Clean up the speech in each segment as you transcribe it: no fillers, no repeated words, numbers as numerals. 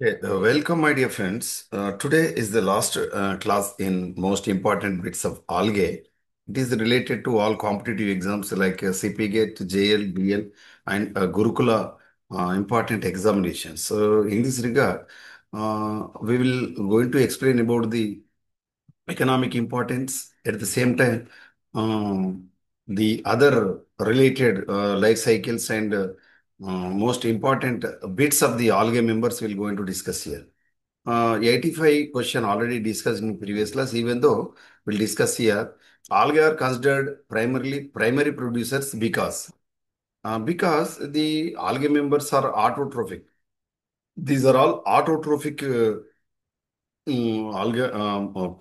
Okay, welcome, my dear friends. Today is the last class in most important bits of algae. It is related to all competitive exams like CP GATE, JL, BL, and Gurukula important examinations. So, in this regard, we will going to explain about the economic importance. At the same time, the other related life cycles and most important bits of the algae members will going to discuss here. 85 question already discussed in previous class, even though we'll discuss here. Algae are considered primarily primary producers because the algae members are autotrophic. These are all autotrophic algae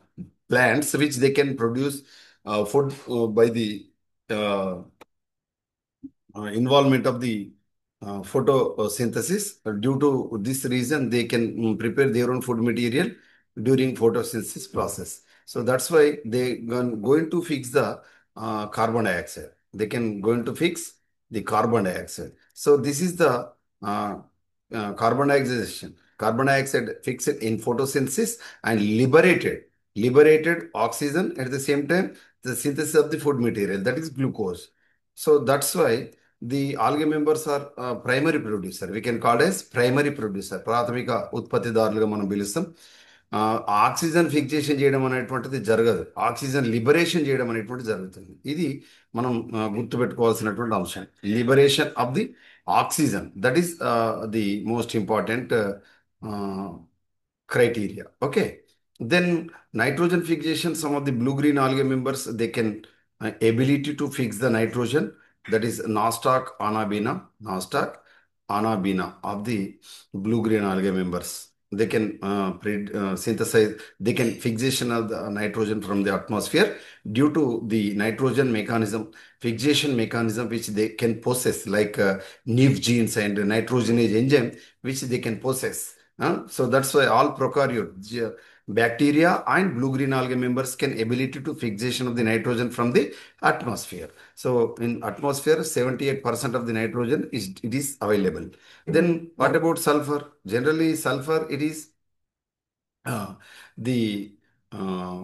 plants which they can produce food by the uh, involvement of the photosynthesis. Due to this reason, they can prepare their own food material during photosynthesis process. So that's why they going to fix the carbon dioxide. They can going to fix the carbon dioxide. So this is the carbon dioxide. Carbon dioxide fixed in photosynthesis and liberated oxygen at the same time the synthesis of the food material, that is glucose. So that's why the algae members are primary producer. We can call as primary producer. ప్రాథమిక ఉత్పత్తిదారులుగా మనం పిలుస్తాం. Oxygen fixation చేయడం అనేటువంటిది జరగదు. Oxygen liberation చేయడం అనేటువంటి జరుగుతుంది. ఇది మనం గుర్తుపెట్టుకోవాల్సినటువంటి అంశం. Liberation of the oxygen, that is the most important criteria. Okay. Then nitrogen fixation, some of the blue-green algae members, they can ability to fix the nitrogen. That is Nostoc anabina of the blue-green algae members. They can synthesize, they can fixation of the nitrogen from the atmosphere due to the nitrogen mechanism, fixation mechanism which they can possess, like NIF genes and nitrogenase enzyme, which they can possess. So that's why all prokaryote, bacteria and blue-green algae members can ability to fixation of the nitrogen from the atmosphere. So in atmosphere, 78% of the nitrogen is available. Then what about sulfur? Generally, sulfur it is uh, the uh,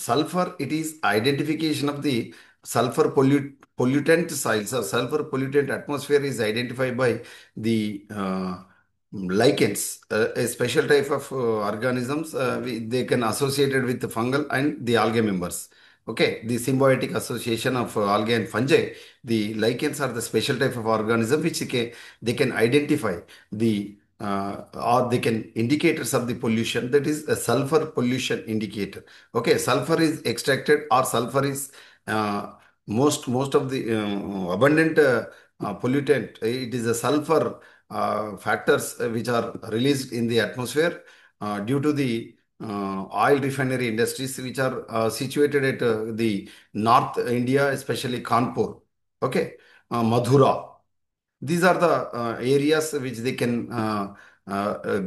sulfur, it is identification of the pollutant soils or sulfur pollutant atmosphere is identified by the lichens, a special type of organisms. They can associated with the fungal and the algae members. Okay, the symbiotic association of algae and fungi. The lichens are the special type of organism which they can identify the or they can indicators of the pollution, that is a sulfur pollution indicator. Okay, sulfur is extracted or sulfur is uh, most of the abundant pollutant. It is a sulfur factors which are released in the atmosphere due to the oil refinery industries which are situated at the North India, especially Kanpur. Okay, Madhura. These are the areas which they can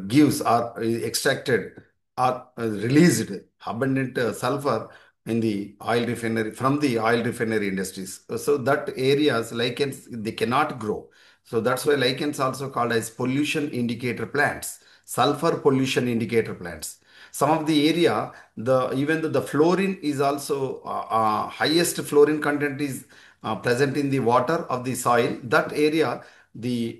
gives or extracted or released abundant sulfur in the oil refinery from the oil refinery industries. So that areas lichens they cannot grow. So that's why lichens also called as pollution indicator plants, sulfur pollution indicator plants. Some of the area, the even though the fluorine is also highest fluorine content is present in the water of the soil, that area, the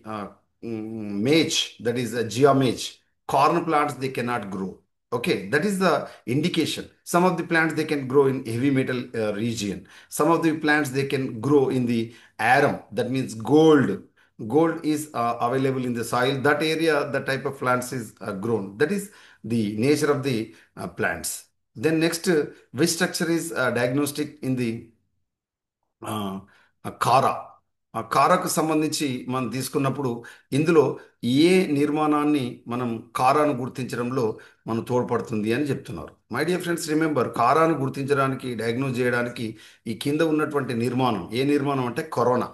maize, that is a geomaize, corn plants, they cannot grow. Okay, that is the indication. Some of the plants they can grow in heavy metal region. Some of the plants they can grow in the arum, that means gold. Gold is available in the soil. That area, the type of plants is grown. That is the nature of the plants. Then next, which structure is diagnostic in the ఆ, ఆ కారా ఆ కారాకు సంబంధించి మనం తీసుకున్నప్పుడు ఇందులో ఏ నిర్మాణాన్ని మనం కారాను గుర్తించడంలో మనం తోడ్పడుతుంది అని చెప్తున్నారు. మై డియర్ ఫ్రెండ్స్, రిమెంబర్, కారాను గుర్తించడానికి డయాగ్నోజ్ చేయడానికి ఈ కింద ఉన్నటువంటి నిర్మాణం, ఏ నిర్మాణం అంటే కరోనా.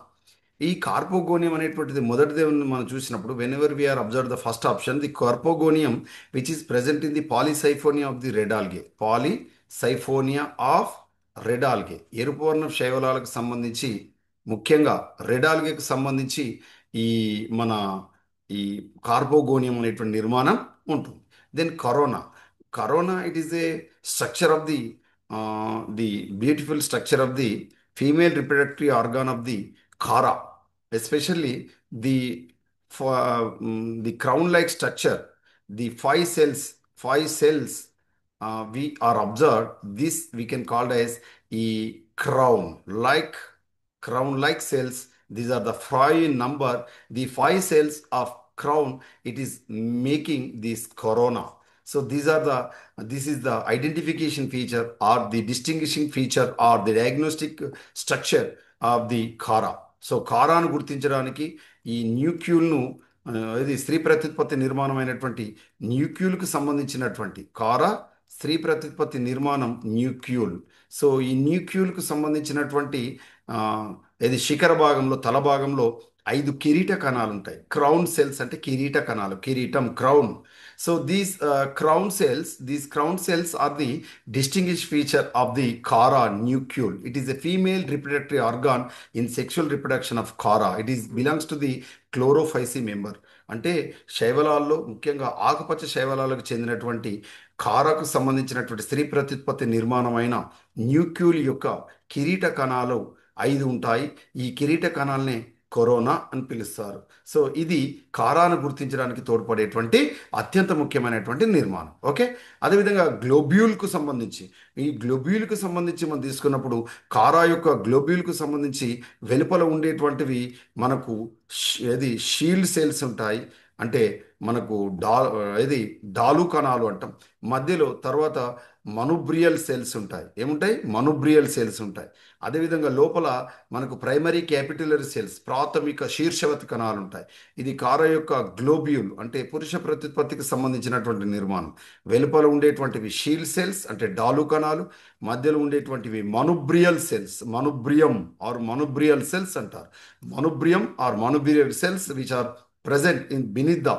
ఈ కార్పోగోనియం అనేటువంటిది మొదటిదే మనం చూసినప్పుడు, whenever we are observe the first option, the carpogonium which is present in the polysiphonia of the red algae. Polysiphonia of red algae, ఎరుపు వర్ణం శైవలాలకు సంబంధించి, ముఖ్యంగా రెడ్ ఆల్గేకి సంబంధించి ఈ మన ఈ కార్బోగోనియం అనేటువంటి నిర్మాణం ఉంటుంది. Then corona it is a structure of the beautiful structure of the female reproductory organ of the Chara, especially the the crown like structure, the five cells we are observed. This we can call as a crown like cells. These are the five in number. The five cells of crown, it is making this corona. So this is the identification feature or the distinguishing feature or the diagnostic structure of the కారా. So కారాను గుర్తించడానికి ఈ న్యూక్యూల్ను ఇది స్త్రీ ప్రత్యుత్పత్తి నిర్మాణమైనటువంటి న్యూక్యూల్కి సంబంధించినటువంటి కారా స్త్రీ ప్రత్యుత్పత్తి నిర్మాణం న్యూక్యూల్. సో ఈ న్యూక్యూల్కు సంబంధించినటువంటి ఆ, ఇది శిఖర భాగంలో తల భాగంలో 5 కిరీట కణాలు ఉంటాయి. క్రౌన్ సెల్స్ అంటే కిరీట కణాలు, కిరీటం crown. So these crown cells are the distinguished feature of the Kara nucleus. It is a female reproductory organ in sexual reproduction of Kara. It is belongs to the Chlorophyceae member. అంటే శైవలాల్లో ముఖ్యంగా ఆకుపచ్చ శైవలాలకు చెందినటువంటి కారాకు సంబంధించినటువంటి స్త్రీ ప్రత్యుత్పత్తి నిర్మాణమైన న్యూక్యూల్ యొక్క కిరీట కణాలు 5 ఉంటాయి. ఈ కిరీట కణాలనే కరోనా అని పిలుస్తారు. సో ఇది కారాను గుర్తించడానికి తోడ్పడేటువంటి అత్యంత ముఖ్యమైనటువంటి నిర్మాణం. ఓకే, అదేవిధంగా గ్లోబ్యూల్కు సంబంధించి ఈ గ్లోబ్యూల్కు సంబంధించి మనం తీసుకున్నప్పుడు కారా యొక్క గ్లోబ్యూల్కు సంబంధించి వెలుపల ఉండేటువంటివి మనకు ఏది షీల్డ్ సెల్స్ ఉంటాయి. అంటే మనకు ఇది డాలు కణాలు అంటాం. మధ్యలో తర్వాత మనుబ్రియల్ సెల్స్ ఉంటాయి. ఏముంటాయి? మనుబ్రియల్ సెల్స్ ఉంటాయి. అదేవిధంగా లోపల మనకు ప్రైమరీ క్యాపిటలరీ సెల్స్, ప్రాథమిక శీర్షవతి కణాలు ఉంటాయి. ఇది కార యొక్క గ్లోబ్యూల్ అంటే పురుష ప్రత్యుత్పత్తికి సంబంధించినటువంటి నిర్మాణం. వెలుపల ఉండేటువంటివి షీల్డ్ సెల్స్ అంటే డాలు కణాలు, మధ్యలో ఉండేటువంటివి మనుబ్రియల్ సెల్స్, మనుబ్రియల్ సెల్స్ అంటారు. Manubrium or manubrial cells which are present in beneath the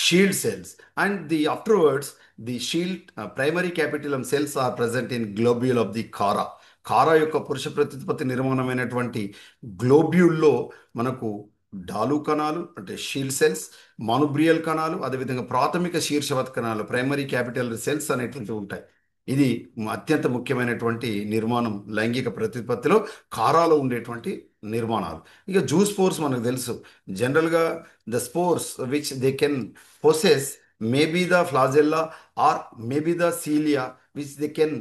shield cells, and the afterwards the shield primary capitulum cells are present in globule of the కారా. కారా యొక్క పురుష ప్రత్యుత్పత్తి నిర్మాణమైనటువంటి గ్లోబ్యూల్లో మనకు డాలు కణాలు అంటే షీల్డ్ సెల్స్, మానుబ్రియల్ కణాలు, అదేవిధంగా ప్రాథమిక శీర్షవత్ కణాలు ప్రైమరీ క్యాపిటల్ సెల్స్ అనేటువంటివి ఉంటాయి. ఇది అత్యంత ముఖ్యమైనటువంటి నిర్మాణం లైంగిక ప్రత్యుత్పత్తిలో కారాలో ఉండేటువంటి నిర్మాణాలు. ఇక జూ స్పోర్స్ మనకు తెలుసు. జనరల్గా the spores which they can possess maybe the flagella or maybe the cilia which they can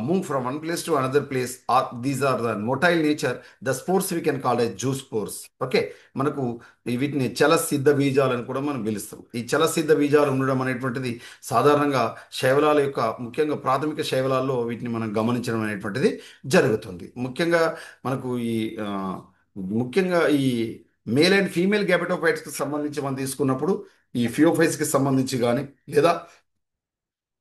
move from one place to another place, or these are the motile nature, the spores we can call as zoospores. Okay, మనకు వీటిని చలసిద్ధ బీజాలు అని కూడా మనం పిలుస్తాం. ఈ చలసిద్ధ బీజాలు ఉండడం అనేటువంటిది సాధారణంగా శైవలాల యొక్క ముఖ్యంగా ప్రాథమిక శైవలాల్లో వీటిని మనం గమనించడం అనేటువంటిది జరుగుతుంది. ముఖ్యంగా ఈ మేల్ అండ్ ఫీమేల్ గ్యామెటోఫైట్స్కి సంబంధించి మనం తీసుకున్నప్పుడు ఈ ఫియోఫైట్స్కి సంబంధించి కానీ లేదా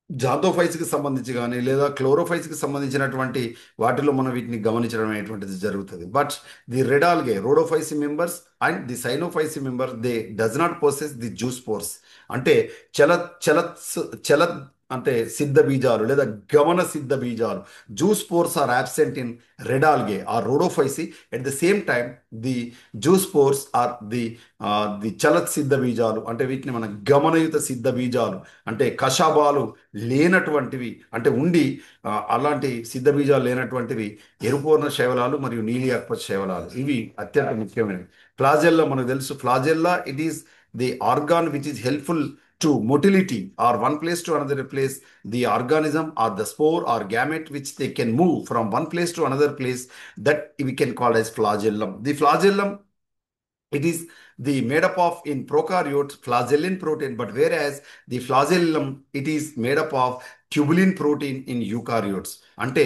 జాతోఫైట్స్కి సంబంధించి కానీ లేదా క్లోరోఫైట్స్కి సంబంధించినటువంటి వాటిలో మనం వీటిని గమనించడం అనేటువంటిది జరుగుతుంది. But the red algae rhodophyceae members and the cyanophyceae member they does not possess the zoospores. అంటే చల చల చల అంటే సిద్ధ బీజాలు లేదా గమన సిద్ధ బీజాలు, zoospores are absent in red algae or rhodophyceae. At the same time the zoospores are the చలత్ సిద్ధ బీజాలు అంటే వీటిని మన గమనయుత సిద్ధ బీజాలు అంటే కషాబాలు లేనటువంటివి అంటే ఉండి అలాంటి సిద్ధ బీజాలు లేనటువంటివి ఎరుపూర్ణ శైవలాలు మరియు నీలి ఆకుపచ్చ శైవలాలు. ఇవి అత్యంత ముఖ్యమైనవి. ఫ్లాజెల్లా మనకు తెలుసు. Flagella it is the organ which is helpful to motility or one place to another place, the organism or the spore or gamete which they can move from one place to another place, that we can call as flagellum. The flagellum, it is the made up of in prokaryotes flagellin protein, but whereas the flagellum it is made up of tubulin protein in eukaryotes. అంటే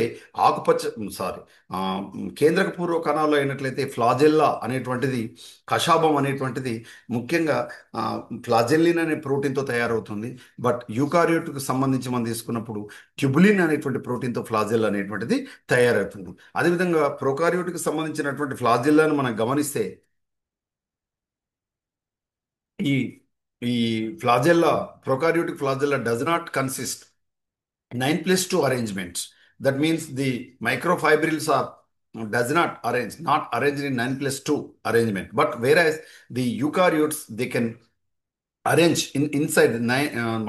ఆకుపచ్చ sorry కేంద్రక పూర్వ కణాల్లో అయినట్లయితే flagella అనేటువంటిది కషాబం అనేటువంటిది ముఖ్యంగా ఫ్లాజెల్లిన్ అనే ప్రోటీన్తో తయారవుతుంది. బట్ యూకారియోట్కు సంబంధించి మనం తీసుకున్నప్పుడు ట్యూబులిన్ అనేటువంటి ప్రోటీన్తో ఫ్లాజెల్లా అనేటువంటిది తయారవుతుంది. అదేవిధంగా ప్రోకారియోట్కి సంబంధించినటువంటి ఫ్లాజెల్లాను మనం గమనిస్తే ఈ ఈ flagella prokaryotic flagella does not consist 9+2 arrangements. That means the microfibrils are does not arrange, not arranged in 9 plus 2 arrangement. But whereas the eukaryotes, they can arrange inside the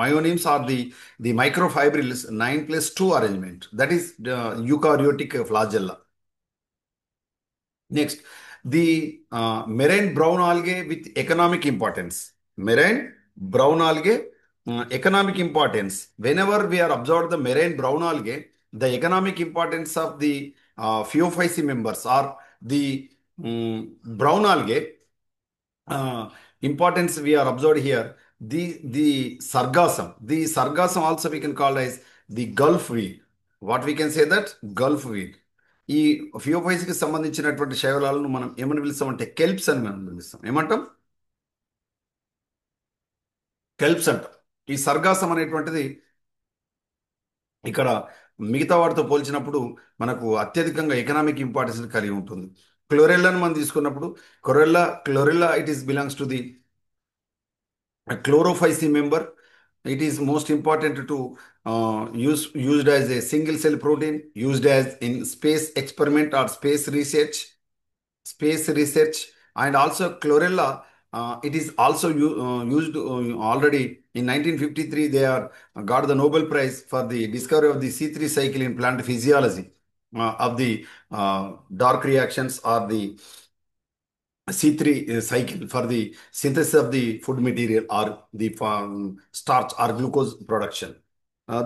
myonemes or the microfibrils 9 plus 2 arrangement. That is the eukaryotic flagella. Next, the marine brown algae with economic importance. Marine brown algae, economic importance. Whenever we are observed the marine brown algae, the economic importance of the Phaeophysi members or the brown algae importance we are observed here. The sargassum also we can call as the gulf weed. What we can say that gulf weed. ఈ ఫియోఫైస్కి సంబంధించినటువంటి శైవలాలను మనం ఏమని పిలుస్తామంటే కెల్ప్స్ అని మనం పిలుస్తాం. ఏమంటాం? కెల్ప్స్ అంటాం. ఈ సర్గాసం అనేటువంటిది ఇక్కడ మిగతా వాటితో పోల్చినప్పుడు మనకు అత్యధికంగా ఎకనామిక్ ఇంపార్టెన్స్ కలిగి ఉంటుంది. క్లోరెల్లాను మనం తీసుకున్నప్పుడు chlorella it is belongs to the chlorophysi member. It is most important to used as a single cell protein, used as in space experiment or space research, and also chlorella. It is also used already in 1953. They are got the Nobel Prize for the discovery of the C3 cycle in plant physiology of the dark reactions or the C3 cycle for the synthesis of the food material or the starch or glucose production.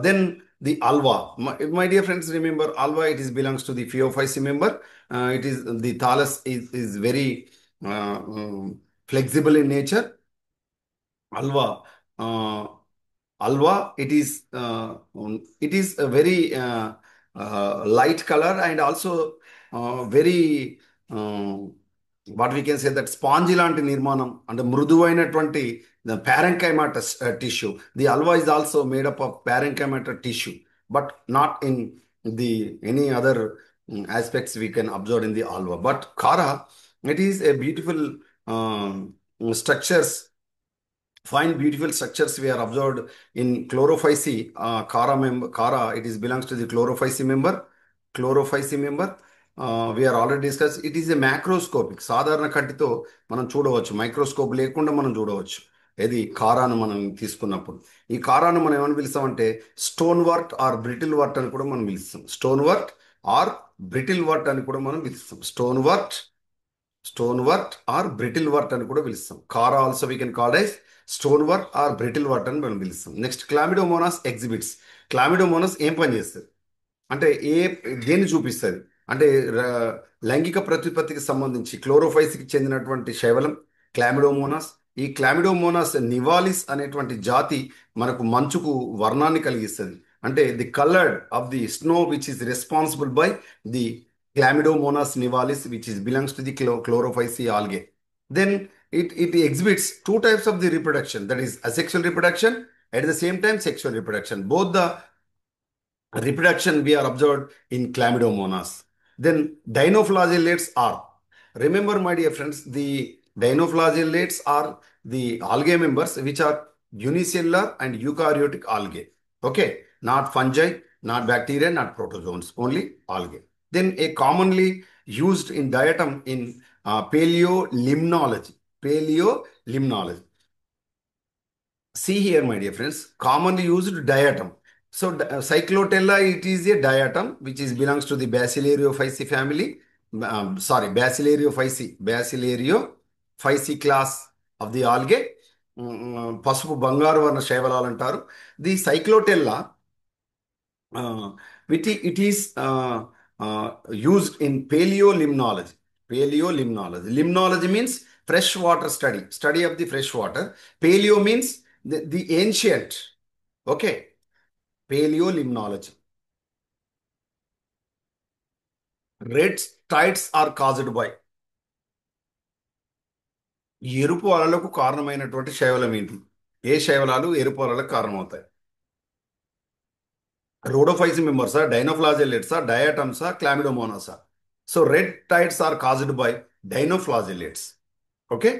Then the alva. My dear friends, remember alva, it is belongs to the Phaeophysi member. It is the thallus is very flexible in nature. Alva. Alva, it is a very light color and also very what we can say that spongy లాంటి నిర్మాణం అంటే మృదువైనటువంటి the parenchyma tissue. The alva is also made up of parenchyma tissue, but not in the any other aspects we can observe in the alva. But Kara, it is a beautiful structures, fine beautiful structures we are observed in chlorophysi. Kara, it is belongs to the chlorophysi member. We are already discussed. It is a macroscopic. సాధారణ కంటితో మనం చూడవచ్చు, microscope లేకుండా మనం చూడవచ్చు. ఇది కారాను మనం తీసుకున్నప్పుడు ఈ కారాను మనం ఏమని పిలుస్తామంటే stonewort or brittlewort అని కూడా మనం పిలుస్తాం. Stonewort or brittlewort అని కూడా మనం పిలుస్తాం. Stonewort or brittlewort అని కూడా పిలుస్తాం. Chara also we can call as stonewort or brittlewort అని మనం పిలుస్తాం. Next Chlamydomonas exhibits. క్లామిడోమోనాస్ ఏం పని చేస్తుంది అంటే దేన్ని చూపిస్తుంది అంటే లైంగిక ప్రతిపత్తికి సంబంధించి క్లోరోఫైస్కి చెందినటువంటి శైవలం క్లామిడోమోనాస్. ఈ క్లామిడోమోనాస్ నివాలిస్ అనేటువంటి జాతి మనకు మంచుకు వర్ణాన్ని కలిగిస్తుంది. అంటే the coloured of the snow which is responsible by the chlamydomonas nivalis which is belongs to the chlorophyceae algae. Then it exhibits two types of the reproduction, that is asexual reproduction, at the same time sexual reproduction. Both the reproduction we are observed in chlamydomonas. Then dinoflagellates are, remember my dear friends, the dinoflagellates are the algae members which are unicellular and eukaryotic algae. Okay, not fungi, not bacteria, not protozoans, only algae. Then a commonly used in diatom in paleolimnology. See here, my dear friends, commonly used diatom. So Cyclotella, it is a diatom which is belongs to the Basilaeriophysi family. Basilaeriophysi class of the algae. పసుపు బంగారు వర్ణ శైవలాలు అంటారు. The cyclotella it is used in paleolimnology. Limnology means freshwater study of the freshwater. Paleo means the ancient. Okay, paleolimnology. Red tides are caused by, ఎరుపు అలలకు కారణమైనటువంటి శైవలం ఏంటి? ఏ శైవలాలు ఎరుపు అలలకు కారణమవుతాయి? Rhodophysi members are dinoflagellates are diatoms are chlamydomonas are. So red tides are caused by dinoflagellates. Okay.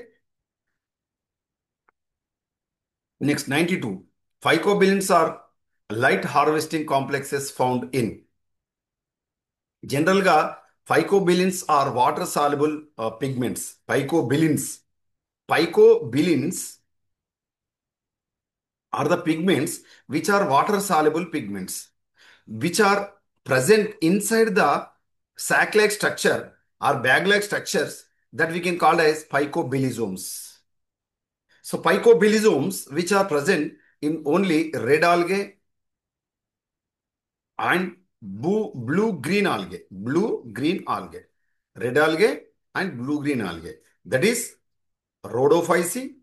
Next 92. Phycobilins are light harvesting complexes found in. జనరల్గా Phycobilins are water soluble pigments. Phycobilins are the pigments which are water soluble pigments, which are present inside the sac like structure or bag like structures that we can call as phycobilisomes. So, phycobilisomes which are present in only red algae and blue green algae, red algae and blue green algae. That is Rhodophyceae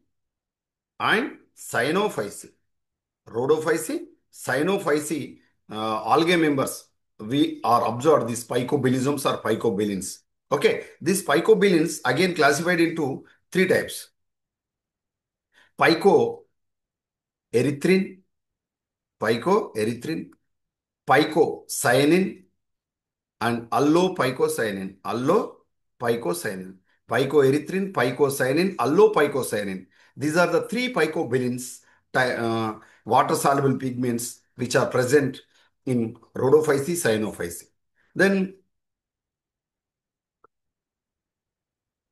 and Cyanophyceae. Rhodophyceae, Cyanophyceae, algae members. We are observed these phycobilisms or phycobilins. Okay, these phycobilins again classified into three types: phycoerythrin, phycoerythrin, phycocyanin, and allophycocyanin. Allophycocyanin. Phycoerythrin, phycocyanin, allophycocyanin. These are the three phycobilins, water soluble pigments which are present in Rhodophyceae, Cyanophyceae. Then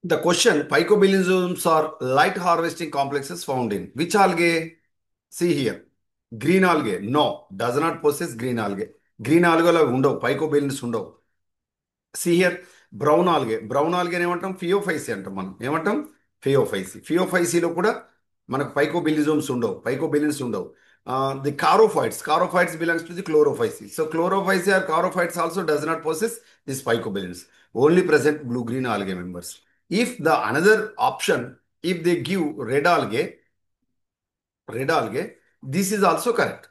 the question, phycobilisms are light harvesting complexes found in which algae? See here. Green algae. No, does not possess green algae. Green algae లో ఉండవు, phycobilins ఉండవు. See here brown algae ఏమంటాం? ఫియోఫైసీ అంటాం. మనం ఏమంటాం? ఫియోఫైసీలో కూడా మనకు phycobilins ఉండవు. The charophytes belongs to the chlorophyceae. So chlorophyceae or charophytes also does not possess this phycobilins. Only present blue green algae members. If the another option, if they give red algae, this is also correct.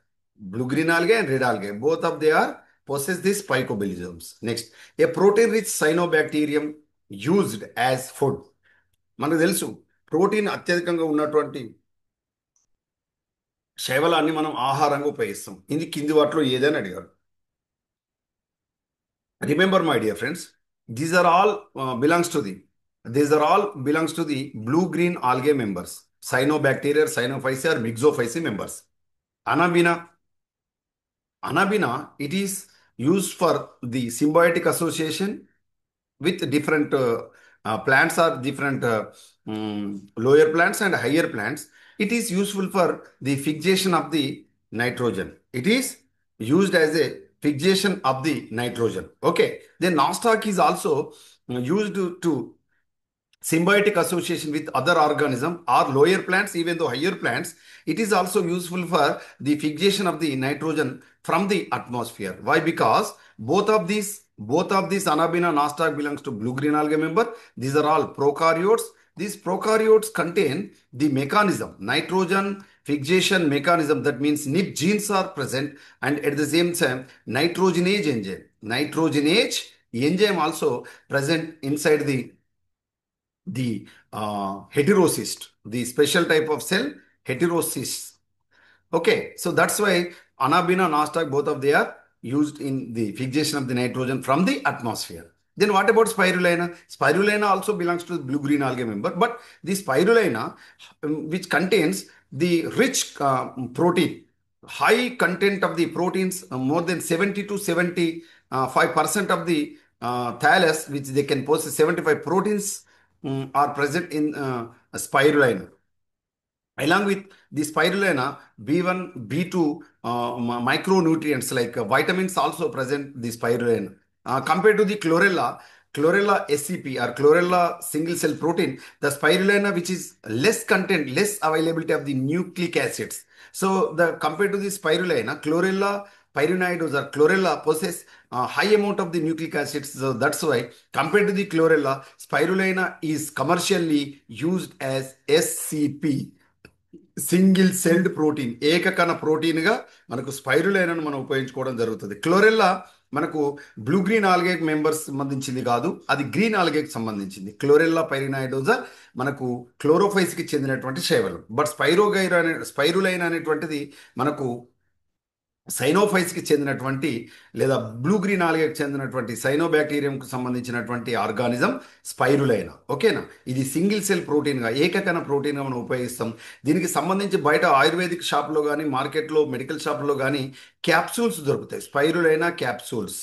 Blue green algae and red algae, both of they are possess these phycobilisms. Next, a protein rich cyanobacterium used as food. మనకు తెలుసు protein అత్యధికంగా ఉన్నటువంటి శైవలాన్ని మనం ఆహారంగా ఉపయోగిస్తాం. ఇది కింది వాటిలో ఏదని అడిగారు. Remember my dear friends, these are all belongs to the blue green algae members. Cyanobacteria, Cyanophyceae or Myxophyceae members. Anabina, it is used for the symbiotic association with different plants or different lower plants and higher plants. It is useful for the fixation of the nitrogen. It is used as a fixation of the nitrogen. Okay. Then nostoc is also used to symbiotic association with other organism or lower plants, even though higher plants. It is also useful for the fixation of the nitrogen from the atmosphere. Why? Because both of these Anabina, nostoc belongs to blue green algae member. These are all prokaryotes. These prokaryotes contain the mechanism, nitrogen fixation mechanism. That means NIP genes are present, and at the same time nitrogenase enzyme also present inside the heterocyst, the special type of cell, heterocyst. Okay, so that's why Anabina, nostoc, both of they are used in the fixation of the nitrogen from the atmosphere. Then what about spirulina? Spirulina also belongs to the blue-green algae member, but the spirulina, which contains the rich protein, high content of the proteins, more than 70 to 75% of the thallus, which they can possess 75 proteins are present in spirulina. Along with the spirulina, B1, B2 micronutrients like vitamins also present the spirulina. Compared to the chlorella SCP or chlorella single cell protein, the spirulina, which is less content, less availability of the nucleic acids. So the compared to the spirulina, chlorella pyrenoides or chlorella possess high amount of the nucleic acids. So that's why compared to the chlorella, spirulina is commercially used as SCP. Single celled protein, ఏకకణ ప్రోటీన్గా మనకు స్పైరులైనను మనం ఉపయోగించుకోవడం జరుగుతుంది. Chlorella మనకు blue green ఆల్గేకి members సంబంధించింది కాదు, అది గ్రీన్ ఆల్గేకి సంబంధించింది. క్లోరెల్లా పైరినాయిడోజా మనకు క్లోరోఫైస్కి చెందినటువంటి శైవలం. బట్ స్పైరులైన్ అనేటువంటిది మనకు సైనోఫైస్కి చెందినటువంటి లేదా బ్లూ గ్రీన్ ఆల్గేకి చెందినటువంటి సైనోబాక్టీరియంకు సంబంధించినటువంటి ఆర్గానిజం స్పైరులైనా. ఓకేనా? ఇది సింగిల్ సెల్ ప్రోటీన్గా, ఏకకణ ప్రోటీన్గా మనం ఉపయోగిస్తాం. దీనికి సంబంధించి బయట ఆయుర్వేదిక్ షాప్లో కానీ మార్కెట్లో మెడికల్ షాప్లో కానీ క్యాప్సూల్స్ దొరుకుతాయి. స్పైరులైనా capsules.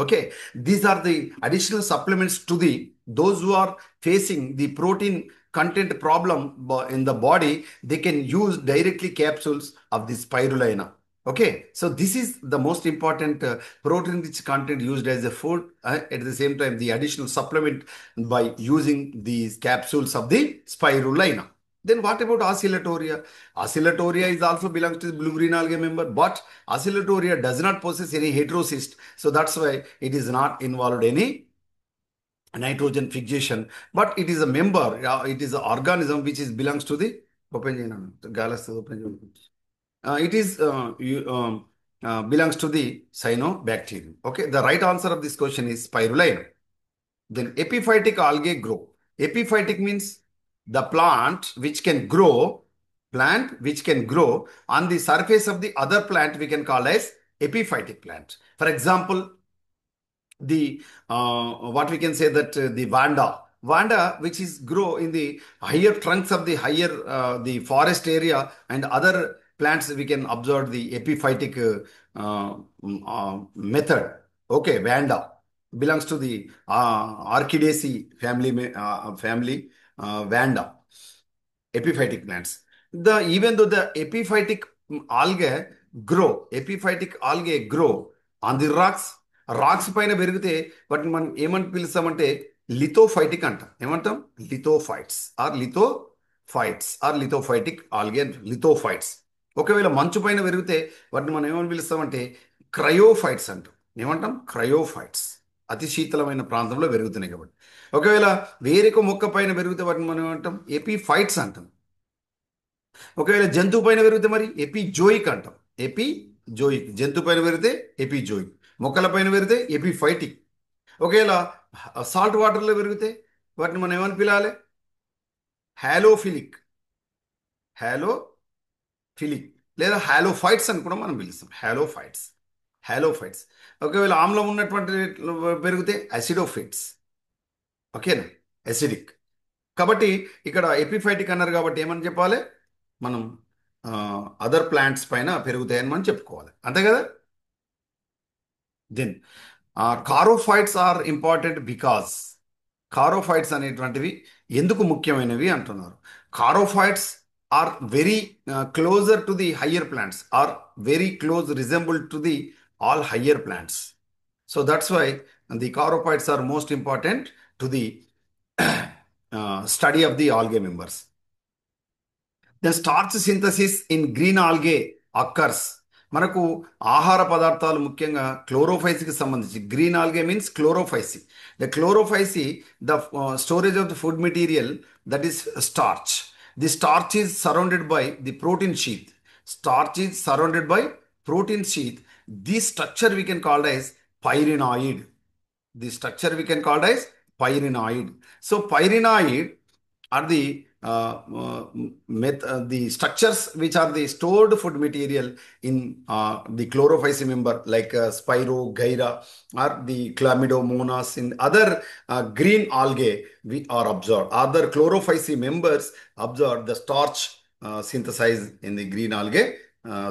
Okay, these are the additional supplements to the those who are facing the protein content problem in the body. They can use directly capsules of the spirulina. Okay, so this is the most important protein rich content used as a food. At the same time, the additional supplement by using these capsules of the spirulina. Then what about oscillatoria? Oscillatoria is also belongs to the blue green algae member, but oscillatoria does not possess any heterocyst, so that's why it is not involved any nitrogen fixation. But it is a member. It is an organism which is belongs to the open చేయనా? Gallus open చేయనా? It is belongs to the cyanobacterium. Okay, the right answer of this question is spirulina. Then epiphytic algae grow. Epiphytic means the plant which can grow on the surface of the other plant we can call as epiphytic plant. For example, the what we can say that the vanda which is grow in the higher trunks of the higher the forest area, and other plants we can observe the epiphytic method. Okay, vanda belongs to the Orchidaceae family, vanda, epiphytic plants. Even though the epiphytic algae grow on the rocks పైన పెరిగితే వాటిని మనం ఏమని పిలుస్తామంటే lithophytic అంటాం. ఏమంటాం? Lithophytic algae, lithophytes. ఒకవేళ మంచు పైన పెరిగితే వాటిని మనం ఏమని పిలుస్తామంటే క్రయోఫైట్స్ అంటాం. ఏమంటాం? క్రయోఫైట్స్. అతి శీతలమైన ప్రాంతంలో పెరుగుతున్నాయి కాబట్టి. ఒకవేళ వేరొక మొక్క పైన పెరిగితే వాటిని మనం ఏమంటాం? ఎపిఫైట్స్ అంటాం. ఒకవేళ జంతువు పైన పెరిగితే మరి ఎపిజోయిక్ అంటాం. ఎపిజోయిక్, జంతువు పైన పెరిగితే ఎపిజోయిక్, మొక్కల పైన పెరిగితే ఎపిఫైటిక్. ఒకవేళ సాల్ట్ వాటర్లో పెరిగితే వాటిని మనం ఏమని పిలాలి? హ్యాలోఫిలిక్, హ్యాలోఫిలిక్ లేదా హ్యాలోఫైట్స్ అని కూడా మనం పిలుస్తాం. హ్యాలోఫైట్స్. ఒకవేళ ఆమ్లం ఉన్నటువంటి పెరిగితే అసిడోఫైట్స్. ఓకేనా? అసిడిక్. కాబట్టి ఇక్కడ ఎపిఫైటిక్ అన్నారు కాబట్టి ఏమని చెప్పాలి మనం? అదర్ ప్లాంట్స్ పైన పెరుగుతాయని మనం చెప్పుకోవాలి, అంతే కదా. Then charophytes are important because, కారోఫైట్స్ అనేటువంటివి ఎందుకు ముఖ్యమైనవి అంటున్నారు. Charophytes are very closer to the higher plants, are very close resemble to the all higher plants. So that's why the charophytes are most important to the study of the algae members. The starch synthesis in green algae occurs. మనకు ఆహార పదార్థాలు ముఖ్యంగా క్లోరోఫైసీకి సంబంధించి, green algae means chlorophyceae. The chlorophyceae, the storage of the food material, that is starch. The starch is surrounded by the protein sheath. Starch is surrounded by protein sheath. This structure we can call as pyrenoid. The structure we can call as pyrenoid. So pyrenoid are the structures which are the stored food material in the chlorophyll member, like Spiro, Gyra, or the Chlamydomonas. In other green algae we are observed. Other chlorophyll members observe the starch synthesized in the green algae,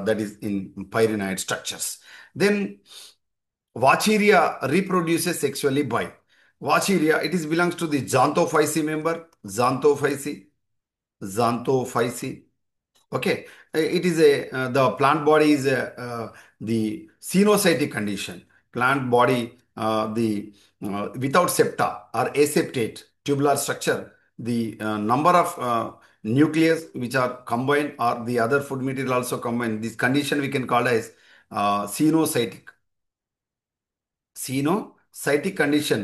that is in pyrenoid structures. Then Wacheria reproduces sexually by Wacheria. It is belongs to the Xanthophyceae member. Xanthophyceae. Okay, it is the plant body is the cenocytic condition. Plant body, the without septa or aseptate tubular structure. The number of nucleus which are combined, or the other food material also combined. This condition we can call as cenocytic condition.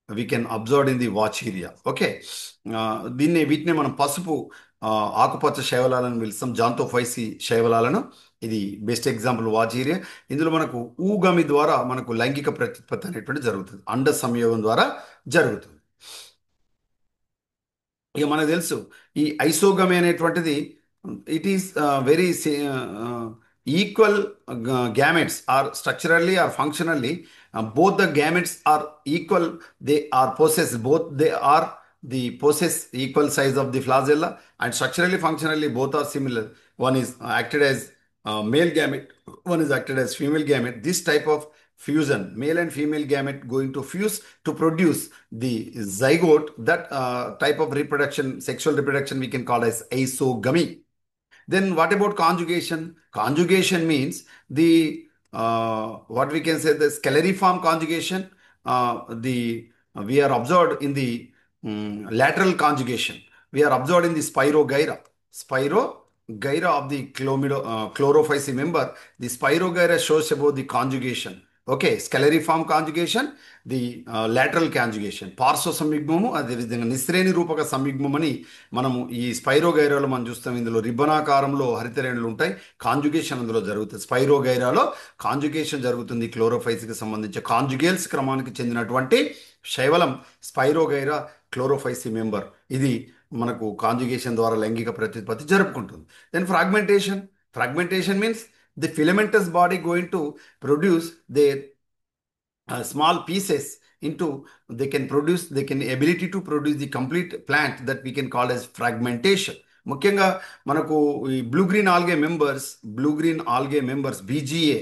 We can observe in the Wacheria. Okay, వీటిని మనం పసుపు ఆకుపచ్చ శైవలాలను పిలుస్తాం, జాంతోఫైసి శైవలాలను. ఇది best example వాచీరియా. ఇందులో మనకు ఊగమి ద్వారా మనకు లైంగిక ప్రత్యుత్పత్తి అనేటువంటి జరుగుతుంది, అండ సంయోగం ద్వారా జరుగుతుంది. ఇక మనకు తెలుసు ఈ ఐసోగమి అనేటువంటిది, it is very equal gametes are structurally or functionally, both the gametes are equal. They are possess equal size of the flagella, and structurally functionally both are similar. One is acted as male gamete, one is acted as female gamete. This type of fusion. Male and female gamete going to fuse to produce the zygote. That type of reproduction, sexual reproduction, we can call as isogamy. Then what about conjugation? Conjugation means the what we can say the scalariform conjugation. The We are observed in the lateral conjugation. We are observed in the Spirogyra. Spirogyra of the chlorophysi member. The Spirogyra shows about the conjugation. Okay, scalariform conjugation, the lateral conjugation, పార్శ్వ సంయుగ్మము, అదేవిధంగా నిస్రేణి రూపక సంయుగ్మం అని మనము ఈ స్పైరోగైరాలో మనం చూస్తాం. ఇందులో రిబ్బనాకారంలో హరితరేణులు ఉంటాయి. Conjugation అందులో జరుగుతుంది. స్పైరోగైరాలో కాంజుగేషన్ జరుగుతుంది. క్లోరోఫైసికి సంబంధించి కాంజుగేల్స్ క్రమానికి చెందినటువంటి శైవలం స్పైరోగైరా క్లోరోఫైసి మెంబర్. ఇది మనకు కాంజుగేషన్ ద్వారా లైంగిక ప్రత్యుత్పత్తి జరుపుకుంటుంది. Then fragmentation means the filamentous body going to produce they small pieces into they can ability to produce the complete plant that we can call as fragmentation. ముఖ్యంగా మనకు ఈ blue green algae members BGA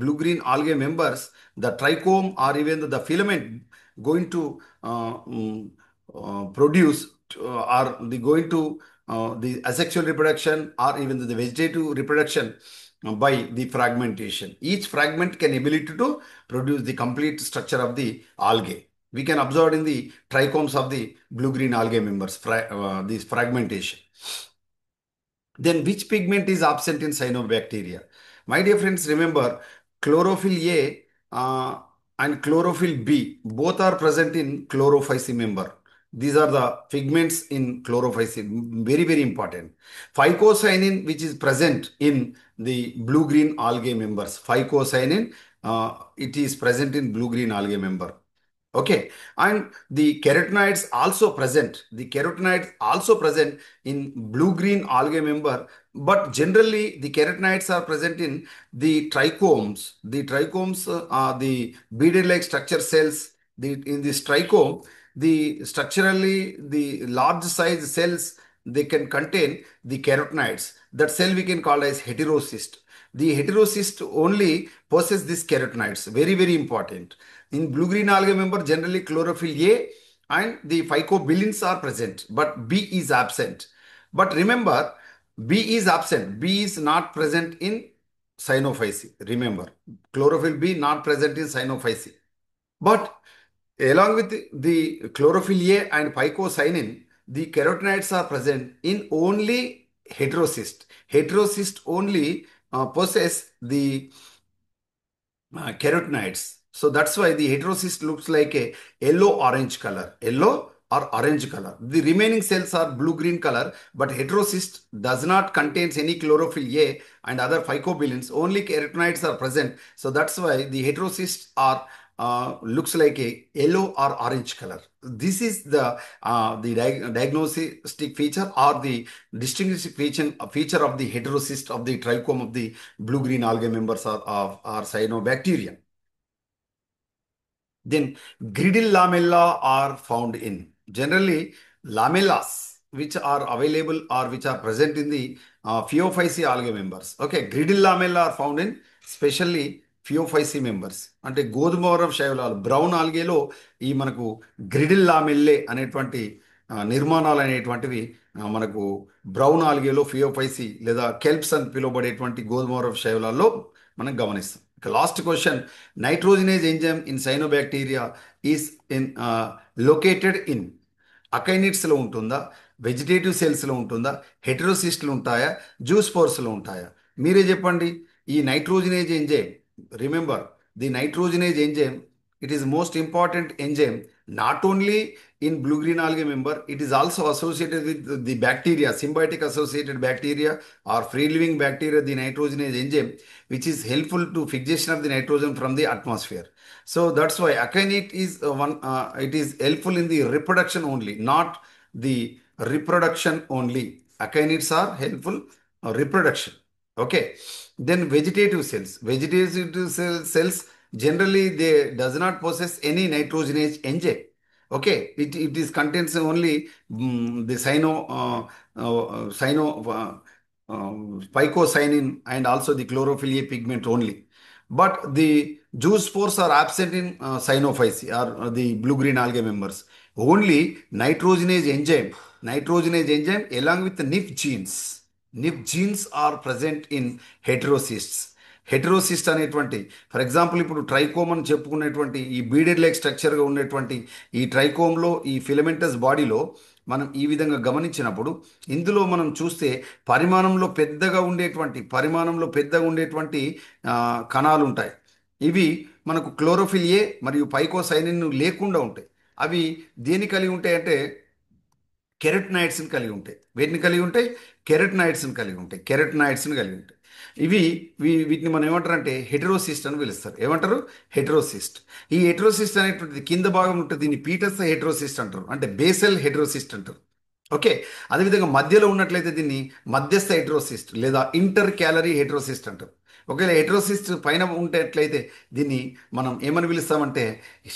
blue green algae members the trichome or even the filament going to produce are the going to the asexual reproduction or even the vegetative reproduction by the fragmentation. Each fragment can ability to produce the complete structure of the algae. We can observe in the trichomes of the blue-green algae members, this fragmentation. Then which pigment is absent in cyanobacteria? My dear friends, remember chlorophyll A and chlorophyll B both are present in chlorophysi member. These are the pigments in chlorophysi, very, very important. Phycocyanin, which is present in the blue-green algae members. Phycocyanin, it is present in blue-green algae member. Okay, and the carotenoids also present. The carotenoids also present in blue-green algae member, but generally the carotenoids are present in the trichomes. The trichomes are the beaded-like structure cells. In this trichome, the structurally the large size cells they can contain the carotenoids. That cell we can call as heterocyst. The heterocyst only possess these carotenoids. Very, very important. In blue-green algae member, generally chlorophyll A and the phycobilins are present, but B is absent. But remember, B is absent. B is not present in cyanophysi. Remember, chlorophyll B not present in cyanophysi. But along with the chlorophyll A and phycocyanin, the carotenoids are present in only heterocyst. Heterocyst only possess the carotenoids. So that's why the heterocyst looks like a yellow-orange color. Yellow or orange color. The remaining cells are blue-green color, but heterocyst does not contains any chlorophyll A and other phycobilins. Only carotenoids are present. So that's why the heterocysts are looks like a yellow or orange color. This is the diagnostic feature or the distinguishing feature of the heterocyst of the trichome of the blue-green algae members are cyanobacteria. Then griddle lamella are found in generally lamellas which are available or which are present in the Phaeophysi algae members. Okay, griddle lamella are found in specially phaeophyceae members. అంటే గోధుమ వరం శైవలాలు brown ఆల్గేలో ఈ మనకు griddle లామెల్లే అనేటువంటి నిర్మాణాలు అనేటువంటివి మనకు brown ఆల్గేలో Phaeophyceae లేదా కెల్ప్స్ అని పిలువబడేటువంటి గోధుమ వరం శైవలాల్లో మనం గమనిస్తాం. ఇక last question, nitrogenase enzyme in cyanobacteria is in located in అకైనిట్స్లో ఉంటుందా, వెజిటేటివ్ సెల్స్లో ఉంటుందా, హెటరోసిస్ట్లు ఉంటాయా, జ్యూస్ పోర్స్లో ఉంటాయా? మీరే చెప్పండి. ఈ నైట్రోజనేజ్ enzyme, remember the nitrogenase enzyme, it is most important enzyme not only in blue green algae member, it is also associated with the bacteria, symbiotic associated bacteria or free living bacteria, the nitrogenase enzyme which is helpful to fixation of the nitrogen from the atmosphere. So that's why akinete is it is helpful in the reproduction only, not the reproduction only. Akinites are helpful reproduction. Okay, then vegetative cells generally they does not possess any nitrogenase enzyme. Okay, it is contains only the phycocyanin and also the chlorophyll A pigment only. but the juice spores are absent in Synophyceae or the blue-green algae members. Only nitrogenase enzyme along with the NIF genes. NIF genes are present in heterocysts. హెటరోసిస్ట్ అనేటువంటి, for example ఇప్పుడు ట్రైకోమ్ అని చెప్పుకునేటువంటి ఈ beaded like స్ట్రక్చర్గా ఉన్నటువంటి ఈ ట్రైకోమ్లో ఈ filamentous బాడీలో మనం ఈ విధంగా గమనించినప్పుడు ఇందులో మనం చూస్తే పరిమాణంలో పెద్దగా ఉండేటువంటి కణాలు ఉంటాయి. ఇవి మనకు క్లోరోఫిల్ ఏ మరియు పైకోసైనిన్ లేకుండా ఉంటాయి. అవి దేని కలిగి ఉంటాయి అంటే కెరటనాయిడ్స్ని కలిగి ఉంటాయి. వేటిని కలిగి ఉంటాయి? కెరటనాయిడ్స్ని కలిగి ఉంటాయి. ఇవి వీటిని మనం ఏమంటారు అంటే హెటరోసిస్ట్ అని పిలుస్తారు. ఏమంటారు? హెటరోసిస్ట్. ఈ హెటరోసిస్ట్ అనేటువంటిది కింద భాగం ఉంటుంది. దీన్ని పీటస్ హెటరోసిస్ట్ అంటారు, అంటే బేసల్ హెటరోసిస్ట్ అంటారు. ఓకే. అదేవిధంగా మధ్యలో ఉన్నట్లయితే దీన్ని మధ్యస్థ హెటరోసిస్ట్ లేదా ఇంటర్ క్యాలరీ హెటరోసిస్ట్ అంటారు. ఒకవేళ హెటరోసిస్ట్ పైన ఉండేట్లయితే దీన్ని మనం ఏమని పిలుస్తామంటే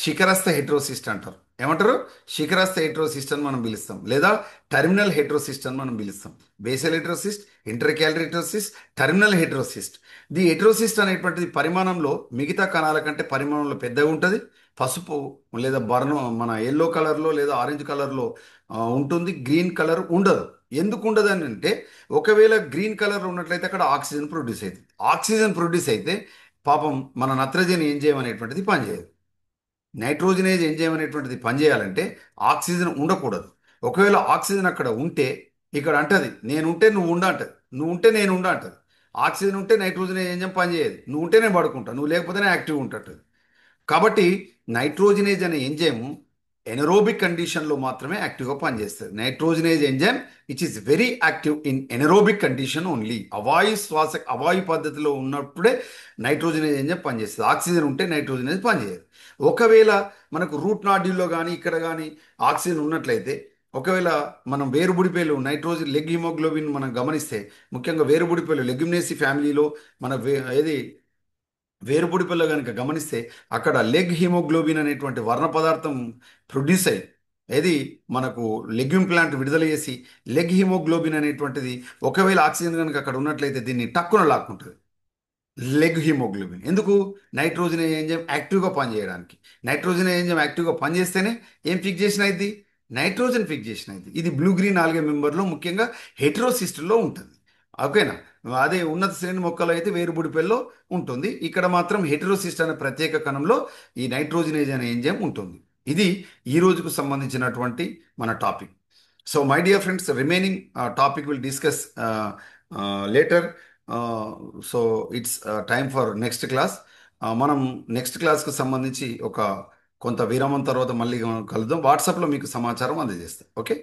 శిఖరస్థ హెటరోసిస్ట్ అంటారు. ఏమంటారు? శిఖరస్థ హెటరోసిస్ట్ అని మనం పిలుస్తాం, లేదా టెర్మినల్ హెటరోసిస్ట్ అని మనం పిలుస్తాం. Basal heterocyst, intercalary heterocyst, terminal heterocyst. The heterocyst అనేటువంటిది పరిమాణంలో మిగతా కణాల కంటే పరిమాణంలో పెద్దగా ఉంటుంది. పసుపు లేదా మన ఎల్లో కలర్లో లేదా ఆరెంజ్ కలర్లో ఉంటుంది. గ్రీన్ కలర్ ఉండదు. ఎందుకు ఉండదు అని అంటే ఒకవేళ గ్రీన్ కలర్ ఉన్నట్లయితే అక్కడ ఆక్సిజన్ ప్రొడ్యూస్ అవుతుంది. ఆక్సిజన్ ప్రొడ్యూస్ అయితే పాపం మన నత్రజని ఎంజైమ్ అనేటువంటిది పనిచేయదు. నైట్రోజనేజ్ ఎంజైమ్ అనేటువంటిది పనిచేయాలంటే ఆక్సిజన్ ఉండకూడదు. ఒకవేళ ఆక్సిజన్ అక్కడ ఉంటే ఇక్కడ అంటది నేను ఉంటే నువ్వు ఉండ అంటది, నువ్వు ఉంటే నేను ఉండ అంటది. ఆక్సిజన్ ఉంటే నైట్రోజనేజ్ ఎంజైమ్ పనిచేయదు. నువ్వు ఉంటే నేను పడుకుంటా, నువ్వు లేకపోతేనే యాక్టివ్ ఉంటది. కాబట్టి నైట్రోజనేజ్ అనే ఎంజైమ్ ఎనరోబిక్ కండిషన్లో మాత్రమే యాక్టివ్గా పనిచేస్తుంది. Nitrogenase enzyme it is very active in anaerobic condition only. అవాయు పద్ధతిలో ఉన్నప్పుడే నైట్రోజనేజ్ ఎంజైమ్ పనిచేస్తుంది. ఆక్సిజన్ ఉంటే నైట్రోజనేజ్ పనిచేయదు. ఒకవేళ మనకు రూట్ నాడ్యూల్లో కానీ ఇక్కడ కానీ ఆక్సిజన్ ఉన్నట్లయితే, ఒకవేళ మనం వేరుబుడిపేలు నైట్రోజన్ లెగ్ హిమోగ్లోబిన్ మనం గమనిస్తే, ముఖ్యంగా వేరుబుడిపేలు లెగ్యుమినేసి ఫ్యామిలీలో మన ఏది వేరుపుడిపిల్ల కనుక గమనిస్తే అక్కడ లెగ్ హిమోగ్లోబిన్ అనేటువంటి వర్ణ పదార్థం ప్రొడ్యూస్ అయ్యి ఏది మనకు లెగ్యూమ్ ప్లాంట్ విడుదల చేసి లెగ్ హిమోగ్లోబిన్ అనేటువంటిది ఒకవేళ ఆక్సిజన్ కనుక అక్కడ ఉన్నట్లయితే దీన్ని టక్కున లాక్కుంటుంది. లెగ్ హిమోగ్లోబిన్ ఎందుకు? నైట్రోజన్ ఎంజైమ్ యాక్టివ్గా పనిచేయడానికి. నైట్రోజన్ ఎంజైమ్ యాక్టివ్గా పనిచేస్తేనే ఏం ఫిక్సేషన్ అయింది? నైట్రోజన్ ఫిక్సేషన్ అయింది. ఇది బ్లూ గ్రీన్ ఆల్గే మెంబర్లో ముఖ్యంగా హెటరోసిస్ట్లో ఉంటుంది. ఓకేనా? అదే ఉన్నత శ్రేణి మొక్కలు అయితే వేరుబుడిపెల్లో ఉంటుంది. ఇక్కడ మాత్రం హెటరోసిస్ట్ అనే ప్రత్యేక కణంలో ఈ నైట్రోజనేజ్ అనే ఎంజైమ్ ఉంటుంది. ఇది ఈ రోజుకు సంబంధించినటువంటి మన topic. So my dear friends, remaining topic will discuss later. So it's time for next class. మనం నెక్స్ట్ క్లాస్కు సంబంధించి కొంత విరామం తర్వాత మళ్ళీ కలుద్దాం. వాట్సాప్లో మీకు సమాచారం అందజేస్తాం. ఓకే.